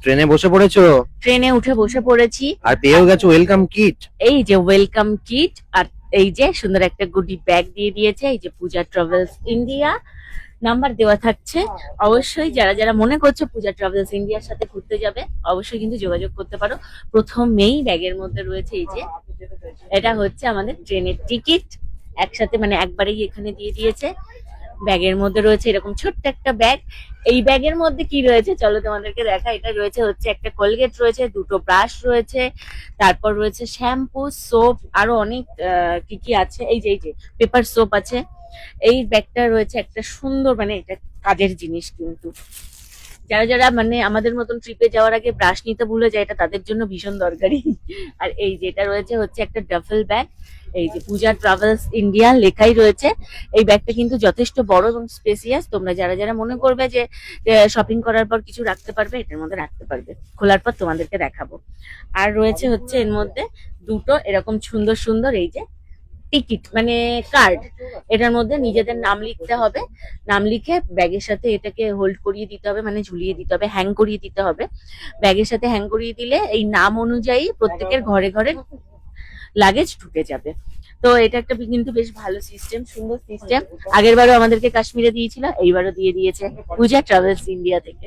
ট্রেনে বসে পড়েছো? ট্রেনে উঠে বসে পড়েছি। আর পেয়েও গেছো ওয়েলকাম কিট। এই যে ওয়েলকাম কিট, আর এই যে সুন্দর একটা গুডি ব্যাগ দিয়ে দিয়েছে, এই যে পূজা ট্রাভেলস ইন্ডিয়া নাম্বার দেওয়া থাকছে। অবশ্যই যারা যারা মনে করছো পূজা ট্রাভেলস ইন্ডিয়ার সাথে ঘুরতে যাবে, অবশ্যই কিন্তু যোগাযোগ করতে পারো। প্রথমেই ব্যাগের মধ্যে রয়েছে এই যে, এটা হচ্ছে আমাদের ট্রেনের টিকিট, একসাথে মানে একবারেই এখানে দিয়ে দিয়েছে। ব্যাগের মধ্যে রয়েছে এরকম ছোট্ট একটা ব্যাগ। এই ব্যাগের মধ্যে কি রয়েছে চলো তোমাদেরকে দেখা। এটা রয়েছে হচ্ছে একটা কোলগেট রয়েছে, দুটো ব্রাশ রয়েছে, তারপর রয়েছে শ্যাম্পু, সোপ, আরো অনেক কি কি আছে। এই যে পেপার সোপ আছে। এই ব্যাগটা রয়েছে একটা সুন্দর, মানে এটা কাজের জিনিস কিন্তু। যারা যারা মানে আমাদের মতন ট্রিপে যাওয়ার আগে ব্রাশ নিতে ভুলে যায়, এটা তাদের জন্য ভীষণ দরকারি। আর এই যেটা রয়েছে হচ্ছে একটা ডাফেল ব্যাগ, এই যে পূজা ট্রাভেলস ইন্ডিয়া লেখাই রয়েছে। এই ব্যাগটা কিন্তু যথেষ্ট বড় এবং স্পেসিয়াস। তোমরা যারা যারা মনে করবে যে শপিং করার পর কিছু রাখতে পারবে, এটার মধ্যে রাখতে পারবে। খোলার পর তোমাদেরকে দেখাবো। আর রয়েছে হচ্ছে এর মধ্যে দুটো এরকম সুন্দর সুন্দর এই যে টিকিট, মানে কার্ড। এটার মধ্যে নিজেদের নাম লিখতে হবে। নাম লিখে ব্যাগের সাথে এটাকে হোল্ড করিয়ে দিতে হবে, মানে ঝুলিয়ে দিতে হবে, হ্যাং করিয়ে দিতে হবে। ব্যাগের সাথে হ্যাং করিয়ে দিলে এই নাম অনুযায়ী প্রত্যেকের ঘরে ঘরে লাগেজ ঢুকে যাবে। তো এটা একটা কিন্তু বেশ ভালো সিস্টেম, সুন্দর সিস্টেম। আগের বারও আমাদেরকে কাশ্মীরে দিয়েছিল, এইবারও দিয়ে দিয়েছে পূজা ট্রাভেলস ইন্ডিয়া থেকে।